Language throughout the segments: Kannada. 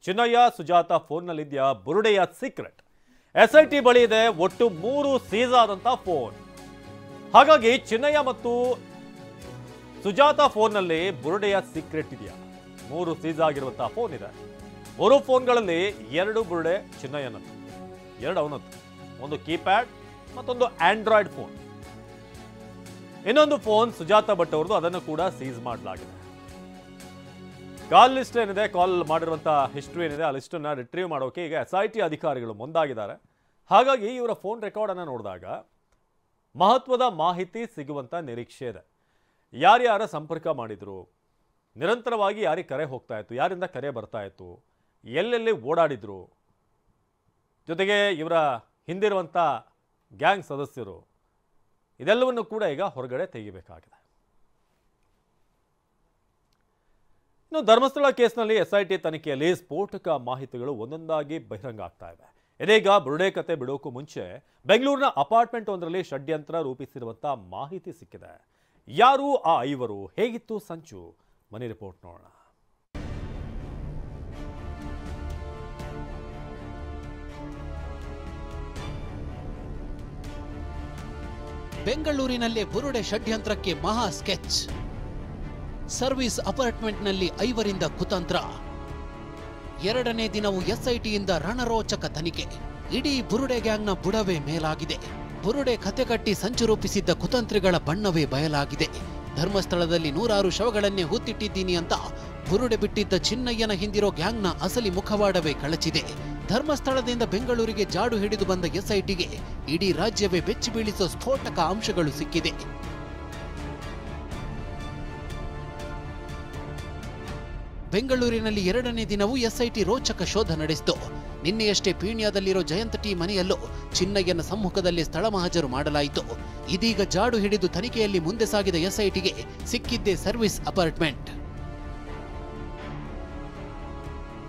ಚಿನ್ನಯ್ಯ ಸುಜಾತ ಫೋನ್ನಲ್ಲಿದೆಯಾ ಬುರುಡೆಯ ಸೀಕ್ರೆಟ್? ಎಸ್ಐಟಿ ಬಳಿ ಇದೆ ಒಟ್ಟು 3 ಸೀಸ್ ಆದಂತ ಫೋನ್. ಹಾಗಾಗಿ ಚಿನ್ನಯ್ಯ ಮತ್ತು ಸುಜಾತ ಫೋನ್ನಲ್ಲಿ ಬುರುಡೆಯ ಸೀಕ್ರೆಟ್ ಇದೆಯಾ? 3 ಸೀಸ್ ಆಗಿರುವಂತಹ ಫೋನ್ ಇದೆ. 3 ಫೋನ್ಗಳಲ್ಲಿ 2 ಬುರುಡೆ ಚಿನ್ನಯ್ಯನದ್ದು, 2 ಅವನದ್ದು. ಒಂದು ಕೀಪ್ಯಾಡ್ ಮತ್ತೊಂದು ಆಂಡ್ರಾಯ್ಡ್ ಫೋನ್. ಇನ್ನೊಂದು ಫೋನ್ ಸುಜಾತ ಭಟ್ ಅವರದು, ಅದನ್ನು ಕೂಡ ಸೀಸ್ ಮಾಡಲಾಗಿದೆ. ಕಾಲ್ ಲಿಸ್ಟ್ ಏನಿದೆ, ಕಾಲ್ ಮಾಡಿರುವಂತಹ ಹಿಸ್ಟ್ರಿ ಏನಿದೆ, ಆ ಲಿಸ್ಟ್ ಅನ್ನ ರಿಟ್ರೀವ್ ಮಾಡೋಕೆ ಈಗ SIT ಅಧಿಕಾರಿಗಳು ಮುಂದಾಗಿದ್ದಾರೆ. ಹಾಗಾಗಿ ಇವರ ಫೋನ್ ರೆಕಾರ್ಡ್ ಅನ್ನು ನೋಡಿದಾಗ ಮಹತ್ವದ ಮಾಹಿತಿ ಸಿಗುವಂತ ನಿರೀಕ್ಷೆ ಇದೆ. ಯಾರ್ಯಾರ ಸಂಪರ್ಕ ಮಾಡಿದ್ರು, ನಿರಂತರವಾಗಿ ಯಾರಿಗೆ ಕರೆ ಹೋಗ್ತಾ ಇತ್ತು, ಯಾರಿಂದ ಕರೆ ಬರ್ತಾ ಇತ್ತು, ಎಲ್ಲೆಲ್ಲಿ ಓಡಾಡಿದ್ರು, ಜೊತೆಗೆ ಇವರ ಹಿಂದಿರುವಂಥ ಗ್ಯಾಂಗ್ ಸದಸ್ಯರು, ಇದೆಲ್ಲವನ್ನು ಕೂಡ ಈಗ ಹೊರಗಡೆ ತೆಗಿಬೇಕಾಗಿದೆ. ಇನ್ನು ಧರ್ಮಸ್ಥಳ ಕೇಸ್ನಲ್ಲಿ SIT ತನಿಖೆಯಲ್ಲಿ ಸ್ಫೋಟಕ ಮಾಹಿತಿಗಳು ಒಂದೊಂದಾಗಿ ಬಹಿರಂಗ ಆಗ್ತಾ ಇವೆ. ಇದೀಗ ಬುರುಡೆ ಕತೆ ಬಿಡೋಕ್ಕೂ ಮುಂಚೆ ಬೆಂಗಳೂರಿನ ಅಪಾರ್ಟ್ಮೆಂಟ್ ಒಂದರಲ್ಲಿ ಷಡ್ಯಂತ್ರ ರೂಪಿಸಿರುವಂಥ ಮಾಹಿತಿ ಸಿಕ್ಕಿದೆ. ಯಾರು ಆ 5? ಹೇಗಿತ್ತು ಸಂಚು? ಮನಿ ರಿಪೋರ್ಟ್ ನೋಡೋಣ. ಬೆಂಗಳೂರಿನಲ್ಲೇ ಬುರುಡೆ ಷಡ್ಯಂತ್ರಕ್ಕೆ ಮಹಾ ಸ್ಕೆಚ್. ಸರ್ವಿಸ್ ಅಪಾರ್ಟ್ಮೆಂಟ್ನಲ್ಲಿ 5ರಿಂದ ಕುತಂತ್ರ. 2ನೇ ದಿನವೂ SITಯಿಂದ ರಣರೋಚಕ ತನಿಖೆ. ಇಡೀ ಬುರುಡೆ ಗ್ಯಾಂಗ್ನ ಬುಡವೇ ಮೇಲಾಗಿದೆ. ಬುರುಡೆ ಕತೆ ಕಟ್ಟಿ ಸಂಚು ರೂಪಿಸಿದ್ದ ಕುತಂತ್ರಿಗಳ ಬಣ್ಣವೇ ಬಯಲಾಗಿದೆ. ಧರ್ಮಸ್ಥಳದಲ್ಲಿ 100 ಶವಗಳನ್ನೇ ಹೂತಿಟ್ಟಿದ್ದೀನಿ ಅಂತ ಬುರುಡೆ ಬಿಟ್ಟಿದ್ದ ಚಿನ್ನಯ್ಯನ ಹಿಂದಿರೋ ಗ್ಯಾಂಗ್ನ ಅಸಲಿ ಮುಖವಾಡವೇ ಕಳಚಿದೆ. ಧರ್ಮಸ್ಥಳದಿಂದ ಬೆಂಗಳೂರಿಗೆ ಜಾಡು ಹಿಡಿದು ಬಂದ SITಗೆ ಇಡೀ ರಾಜ್ಯವೇ ಬೆಚ್ಚಿ ಬೀಳಿಸೋ ಸ್ಫೋಟಕ ಅಂಶಗಳು ಸಿಕ್ಕಿದೆ. ಬೆಂಗಳೂರಿನಲ್ಲಿ 2ನೇ ದಿನವೂ SIT ರೋಚಕ ಶೋಧ ನಡೆಸಿತು. ನಿನ್ನೆಯಷ್ಟೇ ಪೀಣ್ಯದಲ್ಲಿರೋ ಜಯಂತ್ ಟಿ ಮನೆಯಲ್ಲೂ ಚಿನ್ನಯ್ಯನ ಸಮ್ಮುಖದಲ್ಲಿ ಸ್ಥಳ ಮಹಜರು ಮಾಡಲಾಯಿತು. ಇದೀಗ ಜಾಡು ಹಿಡಿದು ತನಿಖೆಯಲ್ಲಿ ಮುಂದೆ ಸಾಗಿದ SITಗೆ ಸಿಕ್ಕಿದ್ದೇ ಸರ್ವಿಸ್ ಅಪಾರ್ಟ್ಮೆಂಟ್.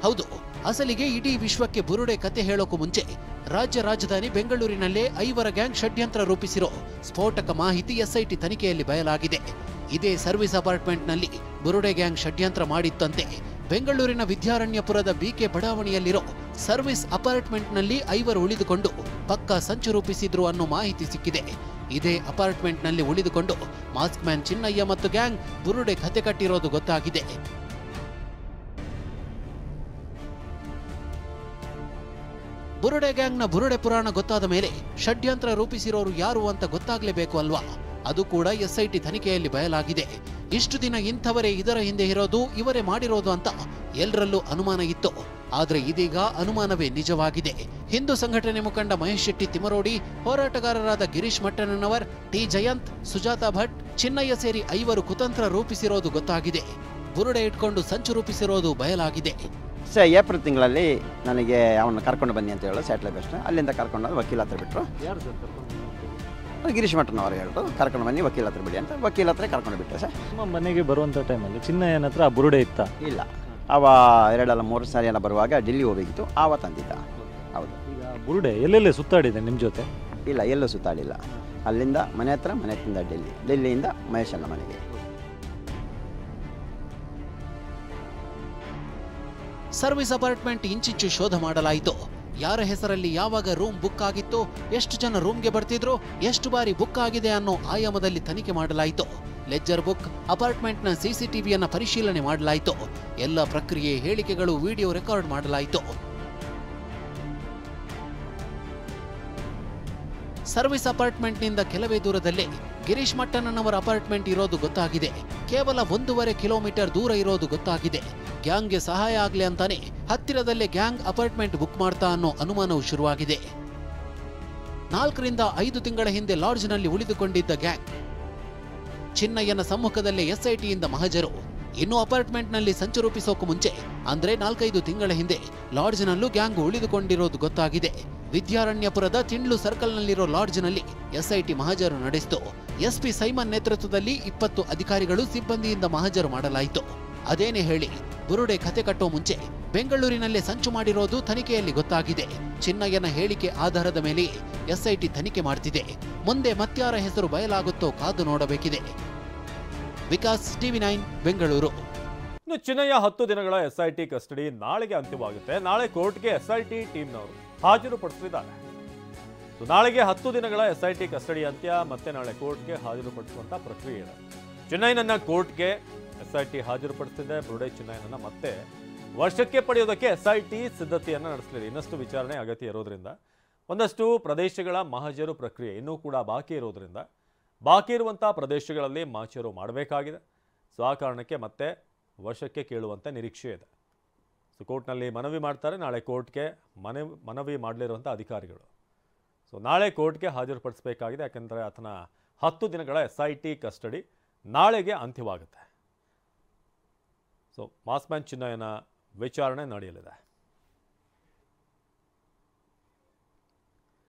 ಹೌದು, ಅಸಲಿಗೆ ಇಡೀ ವಿಶ್ವಕ್ಕೆ ಬುರುಡೆ ಕತೆ ಹೇಳೋಕು ಮುಂಚೆ ರಾಜ್ಯ ರಾಜಧಾನಿ ಬೆಂಗಳೂರಿನಲ್ಲೇ 5ರ ಗ್ಯಾಂಗ್ ಷಡ್ಯಂತ್ರ ರೂಪಿಸಿರೋ ಸ್ಫೋಟಕ ಮಾಹಿತಿ SIT ತನಿಖೆಯಲ್ಲಿ ಬಯಲಾಗಿದೆ. ಇದೇ ಸರ್ವಿಸ್ ಅಪಾರ್ಟ್ಮೆಂಟ್ನಲ್ಲಿ ಬುರುಡೆ ಗ್ಯಾಂಗ್ ಷಡ್ಯಂತ್ರ ಮಾಡಿತ್ತಂತೆ. ಬೆಂಗಳೂರಿನ ವಿದ್ಯಾರಣ್ಯಪುರದ BK ಬಡಾವಣೆಯಲ್ಲಿರೋ ಸರ್ವಿಸ್ ಅಪಾರ್ಟ್ಮೆಂಟ್ನಲ್ಲಿ 5 ಉಳಿದುಕೊಂಡು ಪಕ್ಕಾ ಸಂಚು ರೂಪಿಸಿದ್ರು ಅನ್ನೋ ಮಾಹಿತಿ ಸಿಕ್ಕಿದೆ. ಇದೇ ಅಪಾರ್ಟ್ಮೆಂಟ್ನಲ್ಲಿ ಉಳಿದುಕೊಂಡು ಮಾಸ್ಕ್ ಮ್ಯಾನ್ ಚಿನ್ನಯ್ಯ ಮತ್ತು ಗ್ಯಾಂಗ್ ಬುರುಡೆ ಕತೆ ಕಟ್ಟಿರೋದು ಗೊತ್ತಾಗಿದೆ. ಬುರುಡೆ ಗ್ಯಾಂಗ್ನ ಬುರುಡೆ ಪುರಾಣ ಗೊತ್ತಾದ ಮೇಲೆ ಷಡ್ಯಂತ್ರ ರೂಪಿಸಿರೋರು ಯಾರು ಅಂತ ಗೊತ್ತಾಗ್ಲೇಬೇಕು ಅಲ್ವಾ? ಅದು ಕೂಡ SIT ತನಿಖೆಯಲ್ಲಿ ಬಯಲಾಗಿದೆ. ಇಷ್ಟು ದಿನ ಇಂಥವರೇ ಇದರ ಹಿಂದೆ ಇರೋದು, ಇವರೇ ಮಾಡಿರೋದು ಅಂತ ಎಲ್ಲರಲ್ಲೂ ಅನುಮಾನ ಇತ್ತು. ಆದ್ರೆ ಇದೀಗ ಅನುಮಾನವೇ ನಿಜವಾಗಿದೆ. ಹಿಂದೂ ಸಂಘಟನೆ ಮುಖಂಡ ಮಹೇಶ್ ಶೆಟ್ಟಿ ತಿಮರೋಡಿ, ಹೋರಾಟಗಾರರಾದ ಗಿರೀಶ್ ಮಟ್ಟಣ್ಣನವರ್, ಟಿ ಜಯಂತ್, ಸುಜಾತಾ ಭಟ್, ಚಿನ್ನಯ್ಯ ಸೇರಿ 5 ಕುತಂತ್ರ ರೂಪಿಸಿರೋದು ಗೊತ್ತಾಗಿದೆ. ಬುರುಡೆ ಇಟ್ಕೊಂಡು ಸಂಚು ರೂಪಿಸಿರೋದು ಬಯಲಾಗಿದೆ. ಏಪ್ರಿಲ್ ತಿಂಗಳಲ್ಲಿ ನನಗೆ ಅವನ್ನ ಕರ್ಕೊಂಡು ಬನ್ನಿ ಅಂತ ಹೇಳೋ ಸ್ಯಾಟಲೈಟ್ ಬಸ್ನ ಅಲ್ಲಿಂದ ಕರ್ಕೊಂಡು ವಕೀಲ ಹತ್ರ ಬಿಟ್ಟರು. ಯಾರು ಸರ್ ಕರ್ಕೊಂಡು? ಗಿರೀಶ್ ಮಠನವರು ಹೇಳಿದ್ರು ಕರ್ಕೊಂಡು ಬನ್ನಿ ವಕೀಲ ಹತ್ರ ಬಿಡಿ ಅಂತ. ವಕೀಲ ಹತ್ರ ಕರ್ಕೊಂಡು ಬಿಟ್ಟೆ ಸರ್. ನಿಮ್ಮ ಮನೆಗೆ ಬರುವಂಥ ಟೈಮಲ್ಲಿ ಚಿನ್ನಯ್ಯನ ಹತ್ರ ಆ ಬುರುಡೆ ಇತ್ತ? ಇಲ್ಲ, ಅವ 2-3 ಸಾರಿ ಎಲ್ಲ ಬರುವಾಗ ಡೆಲ್ಲಿ ಹೋಗಬೇಕಿತ್ತು, ಆವ ತಂದಿದ್ದ. ಹೌದು. ಈಗ ಬುರುಡೆ ಎಲ್ಲೆಲ್ಲೇ ಸುತ್ತಾಡಿದೆ ನಿಮ್ಮ ಜೊತೆ? ಇಲ್ಲ, ಎಲ್ಲೂ ಸುತ್ತಾಡಿಲ್ಲ. ಅಲ್ಲಿಂದ ಮನೆ ಹತ್ರ, ಮನೆ ಹತ್ತಿಂದ ಡೆಲ್ಲಿಯಿಂದ ಮಹೇಶನ ಮನೆಗೆ. ಸರ್ವಿಸ್ ಅಪಾರ್ಟ್ಮೆಂಟ್ ಇಂಚಿಂಚು ಶೋಧ ಮಾಡಲಾಯಿತು. ಯಾರ ಹೆಸರಲ್ಲಿ ಯಾವಾಗ ರೂಮ್ ಬುಕ್ ಆಗಿತ್ತು, ಎಷ್ಟು ಜನ ರೂಮ್ಗೆ ಬರ್ತಿದ್ರು, ಎಷ್ಟು ಬಾರಿ ಬುಕ್ ಆಗಿದೆ ಅನ್ನೋ ಆಯಾಮದಲ್ಲಿ ತನಿಖೆ ಮಾಡಲಾಯಿತು. ಲೆಜ್ಜರ್ ಬುಕ್, ಅಪಾರ್ಟ್ಮೆಂಟ್ನ CCTVಯನ್ನು ಪರಿಶೀಲನೆ ಮಾಡಲಾಯಿತು. ಎಲ್ಲ ಪ್ರಕ್ರಿಯೆ, ಹೇಳಿಕೆಗಳು, ವಿಡಿಯೋ ರೆಕಾರ್ಡ್ ಮಾಡಲಾಯಿತು. ಸರ್ವಿಸ್ ಅಪಾರ್ಟ್ಮೆಂಟ್ನಿಂದ ಕೆಲವೇ ದೂರದಲ್ಲೇ ಗಿರೀಶ್ ಮಟ್ಟಣ್ಣನವರ ಅಪಾರ್ಟ್ಮೆಂಟ್ ಇರೋದು ಗೊತ್ತಾಗಿದೆ. ಕೇವಲ 1.5 ಕಿಲೋಮೀಟರ್ ದೂರ ಇರೋದು ಗೊತ್ತಾಗಿದೆ. ಗ್ಯಾಂಗ್ಗೆ ಸಹಾಯ ಆಗ್ಲಿ ಅಂತಾನೆ ಹತ್ತಿರದಲ್ಲೇ ಗ್ಯಾಂಗ್ ಅಪಾರ್ಟ್ಮೆಂಟ್ ಬುಕ್ ಮಾಡ್ತಾ ಅನ್ನೋ ಅನುಮಾನವು ಶುರುವಾಗಿದೆ. 4ರಿಂದ 5 ತಿಂಗಳ ಹಿಂದೆ ಲಾಡ್ಜ್ನಲ್ಲಿ ಉಳಿದುಕೊಂಡಿದ್ದ ಗ್ಯಾಂಗ್ ಚಿನ್ನಯ್ಯನ ಸಮ್ಮುಖದಲ್ಲೇ SITಯಿಂದ ಮಹಜರು. ಇನ್ನು ಅಪಾರ್ಟ್ಮೆಂಟ್ನಲ್ಲಿ ಸಂಚು ರೂಪಿಸೋಕು ಮುಂಚೆ ಅಂದ್ರೆ 4-5 ತಿಂಗಳ ಹಿಂದೆ ಲಾಡ್ಜ್ನಲ್ಲೂ ಗ್ಯಾಂಗ್ ಉಳಿದುಕೊಂಡಿರೋದು ಗೊತ್ತಾಗಿದೆ. ವಿದ್ಯಾರಣ್ಯಪುರದ ತಿಂಡ್ಲು ಸರ್ಕಲ್ನಲ್ಲಿರೋ ಲಾಡ್ಜ್ನಲ್ಲಿ SIT ಮಹಜರು ನಡೆಸಿತು. SP ಸೈಮನ್ ನೇತೃತ್ವದಲ್ಲಿ 20 ಅಧಿಕಾರಿಗಳು ಸಿಬ್ಬಂದಿಯಿಂದ ಮಹಜರು ಮಾಡಲಾಯಿತು. ಅದೇನೇ ಹೇಳಿ, ಬುರುಡೆ ಕತೆ ಕಟ್ಟೋ ಮುಂಚೆ ಬೆಂಗಳೂರಿನಲ್ಲೇ ಸಂಚು ಮಾಡಿರೋದು ತನಿಖೆಯಲ್ಲಿ ಗೊತ್ತಾಗಿದೆ. ಚಿನ್ನಯ್ಯನ ಹೇಳಿಕೆ ಆಧಾರದ ಮೇಲೆ SIT ತನಿಖೆ ಮಾಡ್ತಿದೆ. ಮುಂದೆ ಮತ್ಯಾರ ಹೆಸರು ಬಯಲಾಗುತ್ತೋ ಕಾದು ನೋಡಬೇಕಿದೆ. ವಿಕಾಸ್, TV9 ಬೆಂಗಳೂರು. ಇನ್ನು ಚಿನ್ನಯ್ಯ 10 ದಿನಗಳ SIT ಕಸ್ಟಡಿ ನಾಳೆಗೆ ಅಂತ್ಯವಾಗುತ್ತೆ. ನಾಳೆ ಕೋರ್ಟ್ಗೆ SIT ಟೀಮ್ನವರು ಹಾಜರುಪಡಿಸಲಿದ್ದಾರೆ. ನಾಳೆಗೆ 10 ದಿನಗಳ SIT ಕಸ್ಟಡಿ ಅಂತ್ಯ, ಮತ್ತೆ ನಾಳೆ ಕೋರ್ಟ್ಗೆ ಹಾಜರುಪಡಿಸುವಂತ ಪ್ರಕ್ರಿಯೆ ಇದೆ. ಚಿನ್ನಯ್ಯನನ್ನ ಕೋರ್ಟ್ಗೆ SIT ಹಾಜರುಪಡಿಸಿದೆ. ಬುರುಡೆ ಚಿನ್ನಯ್ಯನನ್ನ ಮತ್ತೆ ವಶಕ್ಕೆ ಪಡೆಯೋದಕ್ಕೆ SIT ಸಿದ್ಧತೆಯನ್ನು ನಡೆಸಲಿದೆ. ಇನ್ನಷ್ಟು ವಿಚಾರಣೆ ಅಗತ್ಯ ಇರೋದ್ರಿಂದ, ಒಂದಷ್ಟು ಪ್ರದೇಶಗಳ ಮಹಜರು ಪ್ರಕ್ರಿಯೆ ಇನ್ನೂ ಕೂಡ ಬಾಕಿ ಇರೋದ್ರಿಂದ, ಬಾಕಿ ಇರುವಂತಹ ಪ್ರದೇಶಗಳಲ್ಲಿ ಮಹಜರು ಮಾಡಬೇಕಾಗಿದೆ. ಸೊ ಆ ಕಾರಣಕ್ಕೆ ಮತ್ತೆ ವಶಕ್ಕೆ ಕೇಳುವಂಥ ನಿರೀಕ್ಷೆ ಇದೆ. ಸೊ ಕೋರ್ಟ್ನಲ್ಲಿ ಮನವಿ ಮಾಡ್ತಾರೆ. ನಾಳೆ ಕೋರ್ಟ್ಗೆ ಮನವಿ ಮಾಡಲಿರುವಂಥ ಅಧಿಕಾರಿಗಳು ಸೊ ನಾಳೆ ಕೋರ್ಟ್ಗೆ ಹಾಜರುಪಡಿಸಬೇಕಾಗಿದೆ. ಯಾಕೆಂದರೆ ಆತನ 10 ದಿನಗಳ SIT ಕಸ್ಟಡಿ ನಾಳೆಗೆ ಅಂತ್ಯವಾಗುತ್ತೆ. ಸೊ ಮಾಸ್ಮ್ಯಾನ್ ಚಿನ್ನಯ್ಯನ ವಿಚಾರಣೆ ನಡೆಯಲಿದೆ.